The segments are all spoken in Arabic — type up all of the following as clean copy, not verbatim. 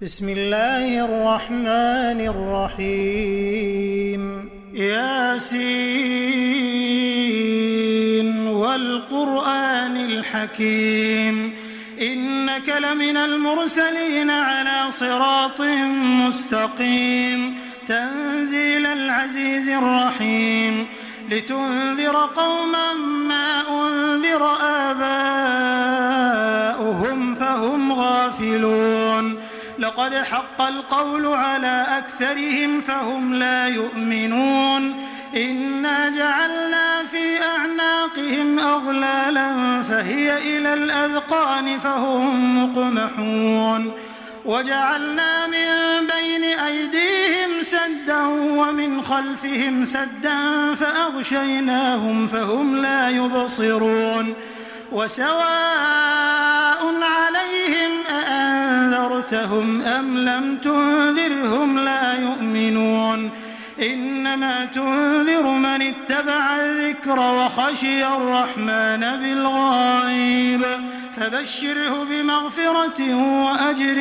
بسم الله الرحمن الرحيم ياسين والقرآن الحكيم إنك لمن المرسلين على صراط مستقيم تنزيل العزيز الرحيم لتنذر قوما ما أنذر آباؤهم فهم غافلون لقد حق القول على أكثرهم فهم لا يؤمنون إنا جعلنا في أعناقهم أغلالا فهي إلى الأذقان فهم مقمحون وجعلنا من بين أيديهم سدا ومن خلفهم سدا فأغشيناهم فهم لا يبصرون وسواء عليهم أأنذرتهم أم لم تنذرهم لا يؤمنون إنما تنذر من اتبع الذكر وخشي الرحمن بالغيب فبشره بمغفرة وأجر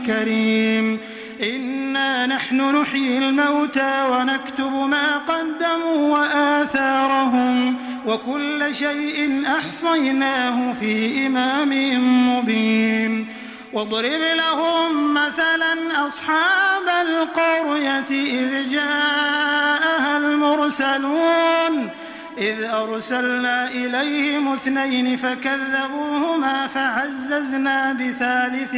كريم إنا نحن نحيي الموتى ونكتب ما قدموا وآثارهم وكل شيء أحصيناه في إمام مبين واضرب لهم مثلا أصحاب القرية إذ جاءها المرسلون إذ أرسلنا إليهم 2 فكذبوهما فعززنا بثالث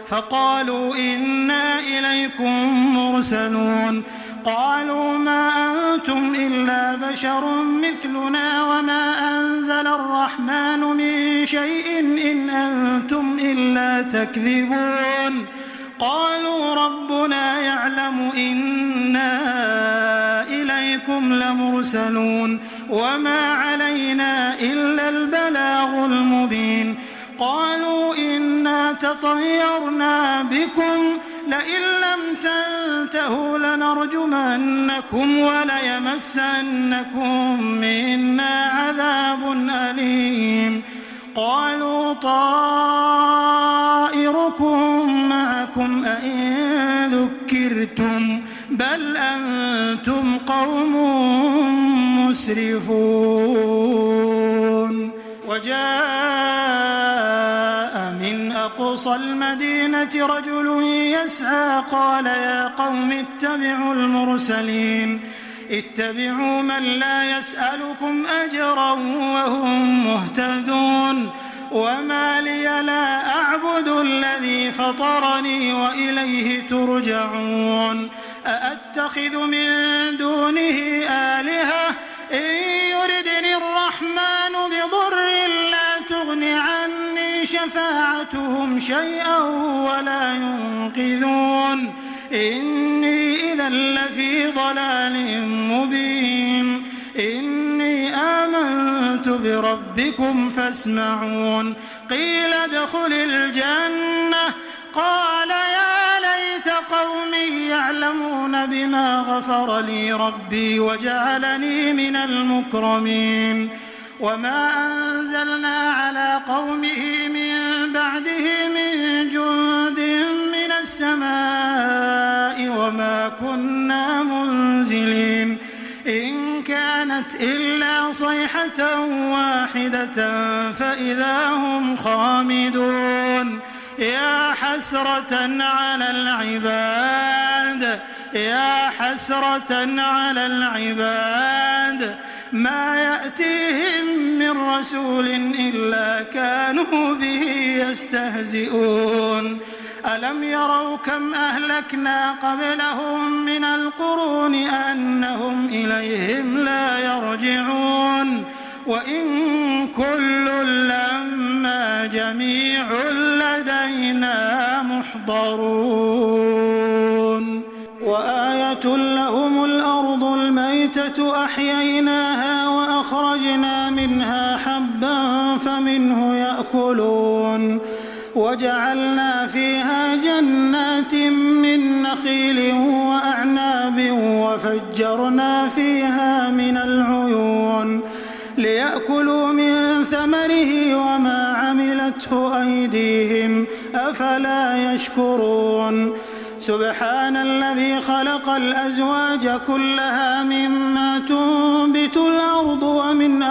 فقالوا إنا إليكم مرسلون قالوا ما أنتم إلا بشر مثلنا وما أنزل الرحمن من شيء إن أنتم إلا تكذبون قالوا ربنا يعلم إنا إليكم لمرسلون وما علينا إلا البلاغ المبين قالوا إنا تطيرنا بكم لئن لم تنتهوا لنرجمنكم وليمسنكم منا عذاب أليم قالوا طائركم معكم أئن ذكرتم بل أنتم قوم مسرفون وجاء من أقصى المدينة رجل يسعى قال يا قوم اتبعوا المرسلين اتبعوا من لا يسألكم أجرا وهم مهتدون وما لي لا أعبد الذي فطرني وإليه ترجعون أأتخذ من دونه آلهة إن يردني الرحمن بضر لا تغن عني شفاعتهم شيئا ولا ينقذون إني إذا لفي ضلال مبين إني آمنت بربكم فاسمعون قيل ادخل الجنة قال يا ليت قومي يعلمون بما غفر لي ربي وجعلني من المكرمين وما أنزلنا على قومه من بعده من جند من السماء وما كنا منزلين إن كانت إلا صيحة واحدة فإذا هم خامدون يا حسرة على العباد ما يأتيهم من رسول إلا كانوا به يستهزئون ألم يروا كم أهلكنا قبلهم من القرون أنهم إليهم لا يرجعون وإن كل لما جميع لدينا محضرون وآية لهم الأرض الميتة أحييناها وأخرجنا منها حبا فمنه يأكلون وجعلنا فيها جنات من نخيل وأعناب وفجرنا فيها من العيون ليأكلوا من ثمره وما عملته أيديهم أفلا يشكرون سبحان الذي خلق الأزواج كلها مما تنبت الأرض ومن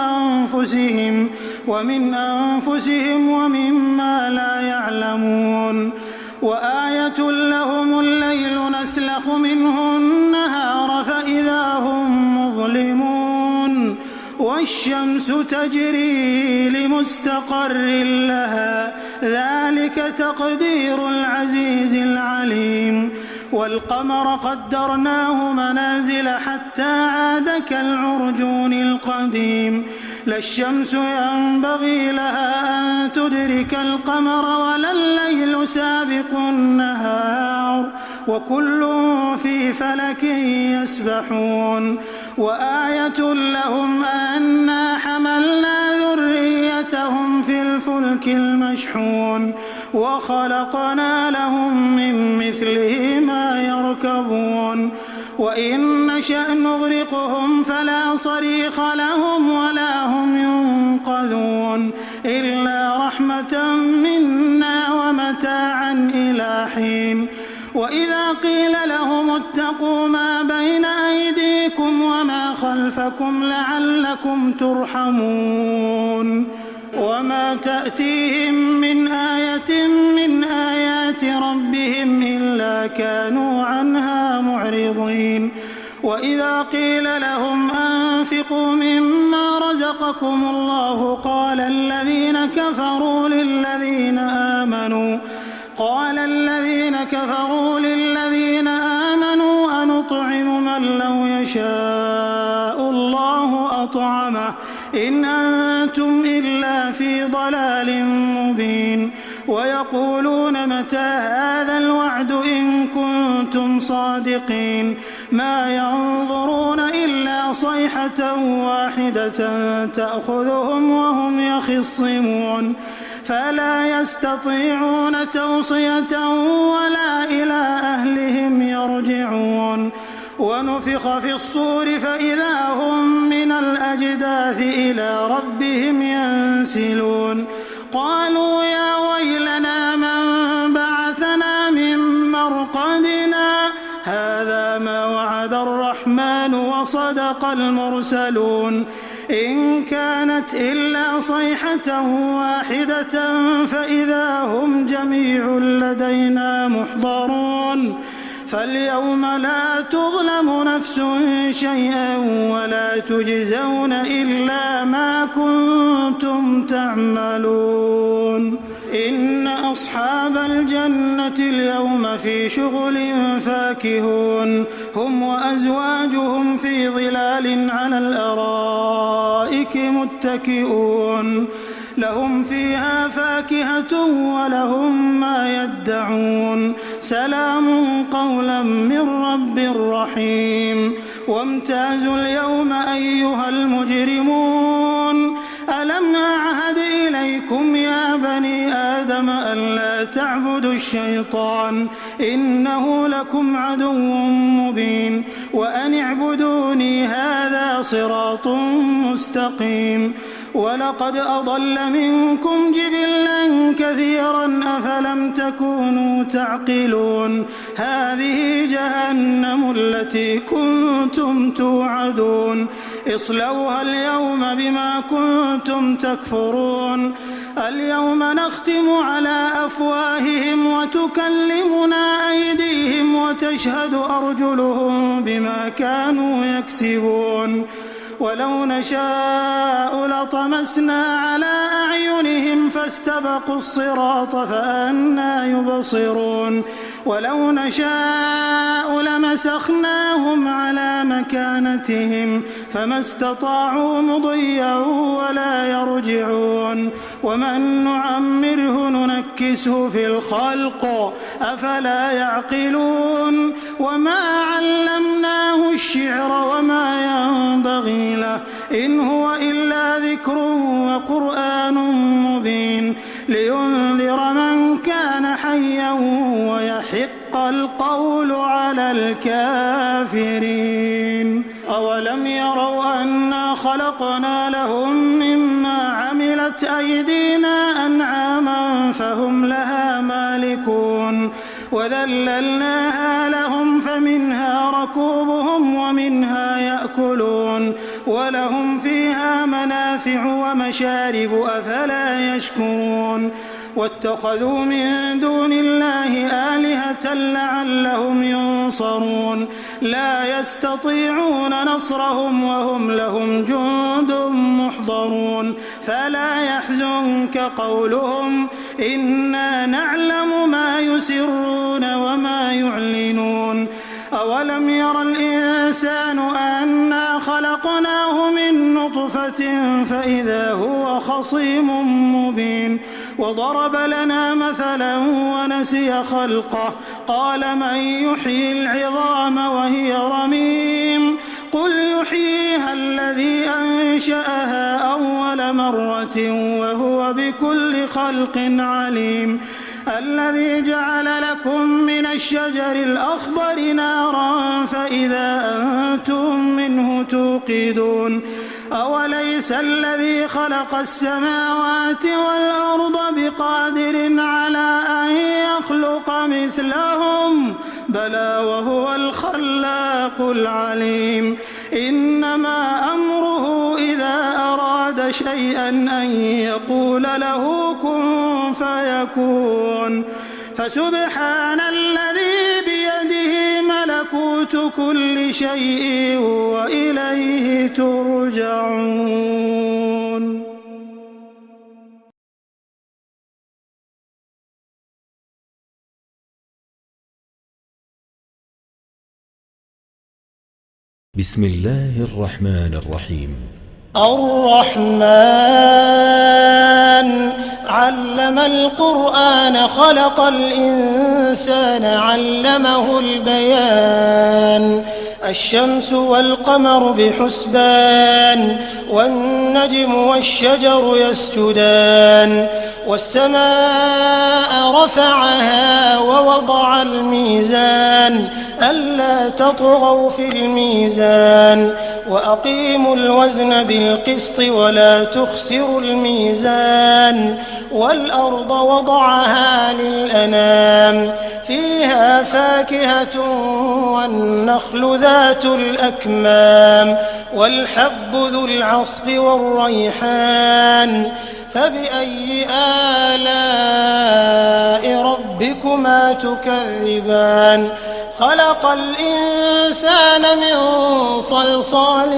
أنفسهم ومما لا يعلمون وآية لهم الليل نسلخ منه النهار فإذا هم مظلمون والشمس تجري لمستقر لها ذلك تقدير العزيز العليم والقمر قدرناه منازل حتى عاد كالعرجون القديم لا الشمس ينبغي لها أن تدرك القمر ولا الليل سابق النهار وكل في فلك يسبحون وآية لهم أنا حملنا ذريتهم في الفلك المشحون وخلقنا لهم من مثله ما يركبون وإن نشأ نغرقهم فلا صريخ لهم ولا هم ينقذون إلا رحمة منا ومتاعا إلى حين وإذا قيل لهم اتقوا ما بين أيديكم وما خلفكم لعلكم ترحمون وما تأتيهم من آية من آيات ربهم إلا كانوا عنها معرضين وإذا قيل لهم أنفقوا مما رزقكم الله قال الذين كفروا للذين آمنوا أنطعم من لو يشاء الله أطعمه إن أنتم إلا في ضلال مبين ويقولون متى هذا الوعد إن كنتم صادقين ما ينظرون إلا صيحة واحدة تأخذهم وهم يخصمون فلا يستطيعون توصية ولا إلى أهلهم يرجعون ونفخ في الصور فإذا هم من الأجداث إلى ربهم ينسلون قالوا يا ويلنا من بعثنا من مرقدنا هذا ما وعد الرحمن وصدق المرسلون إن كانت إلا صيحة واحدة فإذا هم جميع لدينا محضرون فاليوم لا تظلم نفس شيئا ولا تجزون إلا ما كنتم تعملون إن أصحاب الجنة اليوم في شغل فاكهون هم وأزواجهم في ظلال على الأرائك متكئون لهم فيها فاكهة ولهم ما يدعون سلام قولا من رب رحيم وامتازوا اليوم أيها المجرمون ألم أعهد إليكم يا بني آدم ألا تعبدوا الشيطان إنه لكم عدو مبين وأن اعبدوني هذا صراط مستقيم ولقد أضل منكم جبلا كثيرا أفلم تكونوا تعقلون هذه جهنم التي كنتم توعدون اصلوها اليوم بما كنتم تكفرون اليوم نختم على أفواههم وتكلمنا أيديهم وتشهد أرجلهم بما كانوا يكسبون ولو نشاء لطمسنا على أعينهم فاستبقوا الصراط فأنى يبصرون ولو نشاء لمسخناهم على مكانتهم فما استطاعوا مضيا ولا يرجعون ومن نعمره ننكسه في الخلق أفلا يعقلون وما علمناه الشعر وما ينبغي له إن هو إلا ذكر وقرآن مبين لينذر من كان حيا ويحق القول على الكافرين أولم يروا أنا خلقنا لهم مما عملت أيدينا أنعاما فهم لها مالكون وذللناها لهم فمنها ركوبهم ومنها يأكلون ولهم فيها منافع ومشارب أفلا يشكرون واتخذوا من دون الله آلهة لعلهم ينصرون لا يستطيعون نصرهم وهم لهم جند محضرون فلا يحزنك قولهم إنا نعلم ما يسرون وما يعلنون أولم ير الإنسان أنا خلقناه من نطفة فإذا هو خصيم مبين وضرب لنا مثلا ونسي خلقه قال من يحيي العظام وهي رميم قل يحييها الذي أنشأها أول مرة وهو بكل خلق عليم الذي جعل لكم من الشجر الأخضر نارا فإذا أنتم منه توقدون أوليس الذي خلق السماوات والأرض بقادر على أن يخلق مثلهم بلى وهو الخلاق العليم إنما أمره إذا أراد شيئا أن يقول له كن فيكون فسبحان الذي بيده ملكوت كل شيء وإليه ترجعون. بسم الله الرحمن الرحيم. الرحمن علم القرآن خلق الإنسان علمه البيان الشمس والقمر بحسبان والنجم والشجر يسجدان والسماء رفعها ووضع الميزان ألا تطغوا في الميزان وأقيموا الوزن بالقسط ولا تخسروا الميزان والأرض وضعها للأنام فيها فاكهة والنخل ذات الأكمام والحب ذو العصف والريحان فبأي آلاء ربكما تكذبان خلق الإنسان من صلصال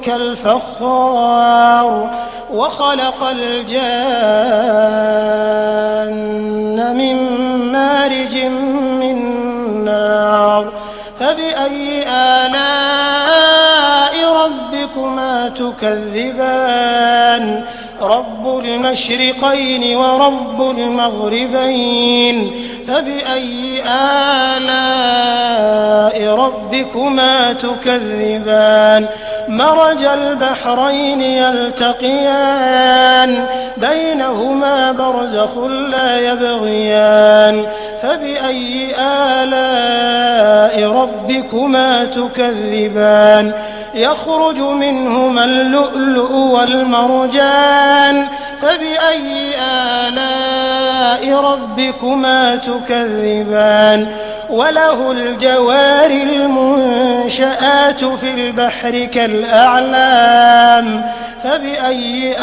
كالفخار وخلق الجان من مارج من نار فبأي آلاء ربكما تكذبان رب المشرقين ورب المغربين فبأي آلاء ربكما تكذبان مرج البحرين يلتقيان بينهما برزخ لا يبغيان فبأي آلاء ربكما تكذبان يخرج منهما اللؤلؤ والمرجان فبأي آلاء ربكما تكذبان وله الجوار المنشآت في البحر كالأعلام فبأي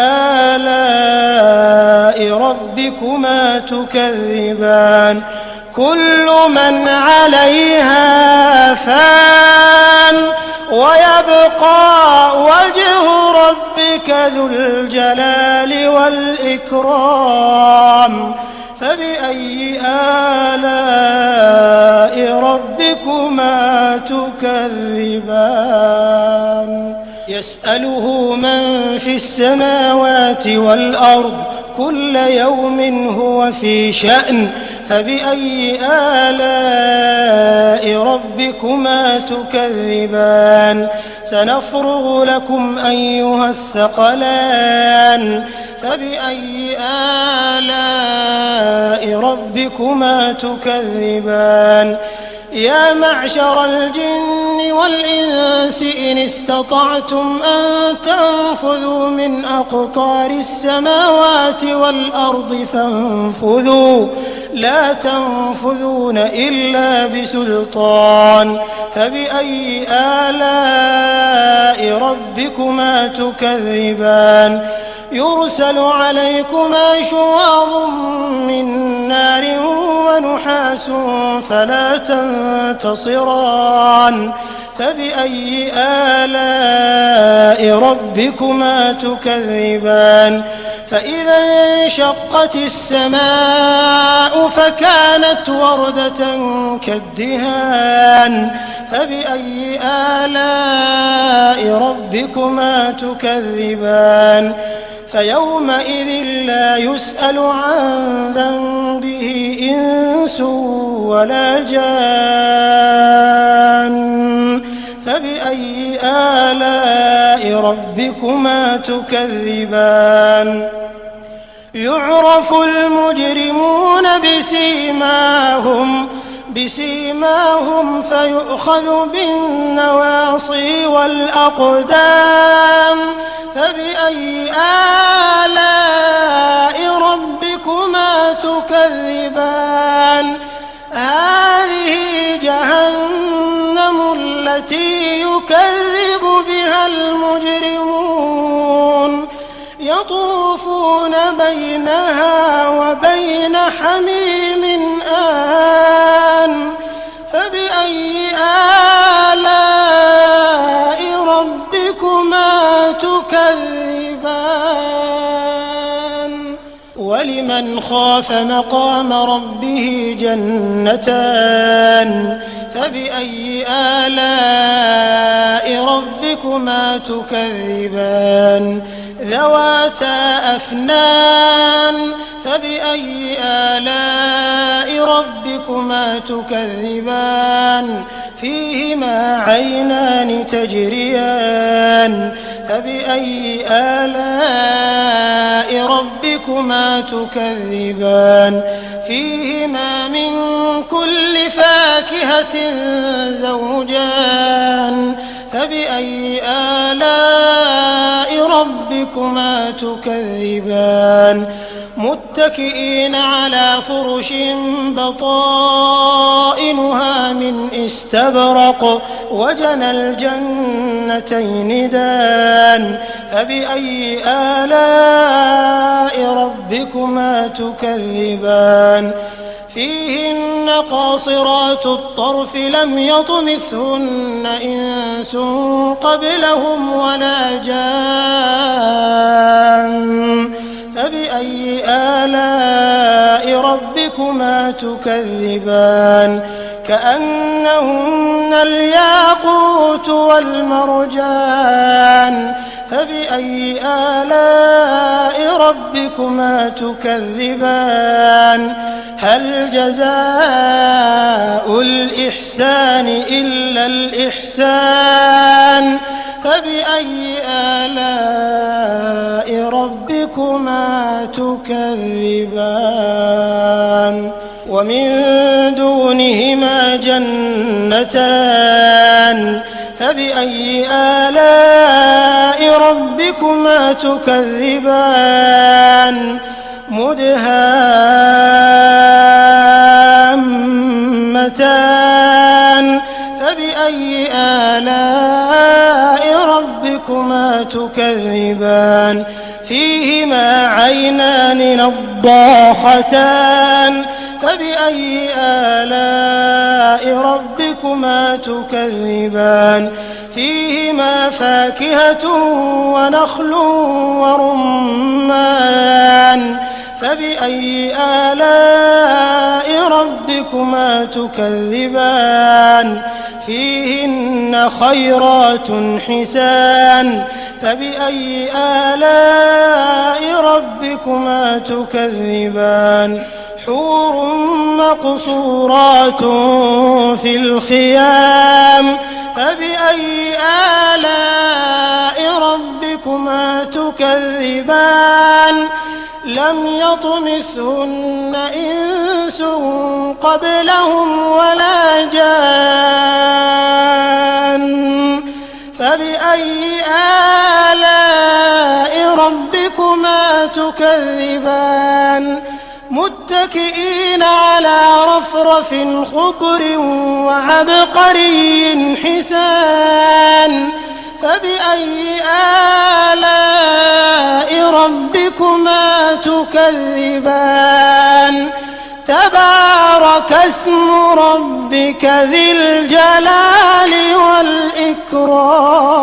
آلاء ربكما تكذبان كل من عليها فان ويبقى وجه ربك ذو الجلال والإكرام فبأي آلاء ربكما تكذبان يسأله من في السماوات والأرض كل يوم هو في شأن فبأي آلاء ربكما تكذبان سنفرغ لكم أيها الثقلان فبأي آلاء ربكما تكذبان يا معشر الجن والجن والإنس إن استطعتم أن تنفذوا من أقطار السماوات والأرض فانفذوا لا تنفذون إلا بسلطان فبأي آلاء ربكما تكذبان يرسل عليكما شواظ من نار ونحاس فلا تنتصران فبأي آلاء ربكما تكذبان فإذا انشقت السماء فكانت وردة كالدهان فبأي آلاء ربكما تكذبان فيومئذ لا يسأل عن ذنبه إنس ولا جان فبأي آلاء ربكما تكذبان يعرف المجرمون بسيماهم فيؤخذ بالنواصي والأقدام فبأي آلاء ربكما تكذبان هذه جهنم التي يكذب بها المجرمون يطوفون بينها وبين حميم آن فبأي آلاء ربكما تكذبان ولمن خاف مقام ربه جنتان فبأي آلاء ربكما تكذبان ذواتا أفنان فبأي آلاء ربكما تكذبان فيهما عينان تجريان فبأي آلاء ربكما تكذبان فيهما من كل فاكهة زوجان فبأي آلاء ربكما تكذبان متكئين على فرش بطائنها من استبرق وجنى الجنتين دان فبأي آلاء ربكما تكذبان فيهن قاصرات الطرف لم يطمثهن إنس قبلهم ولا جان فبأي آلاء ربكما تكذبان كأنهن الياقوت والمرجان فبأي آلاء ربكما تكذبان هل جزاء الإحسان إلا الإحسان فبأي آلاء ربكما تكذبان ومن دونهما جنتان فبأي آلاء ربكما تكذبان مدهامتان فبأي آلاء ربكما تكذبان فيهما عينان نضاختان فبأي آلاء ربكما تكذبان فيهما فاكهة ونخل ورمان فبأي آلاء ربكما تكذبان فيهن خيرات حسان فبأي آلاء ربكما تكذبان حور مقصورات في الخيام فبأي آلاء ربكما تكذبان لم يطمثهن إنس قبلهم ولا جان على رفرف خضر وعبقري حسان فبأي آلاء ربكما تكذبان تبارك اسم ربك ذي الجلال والإكرام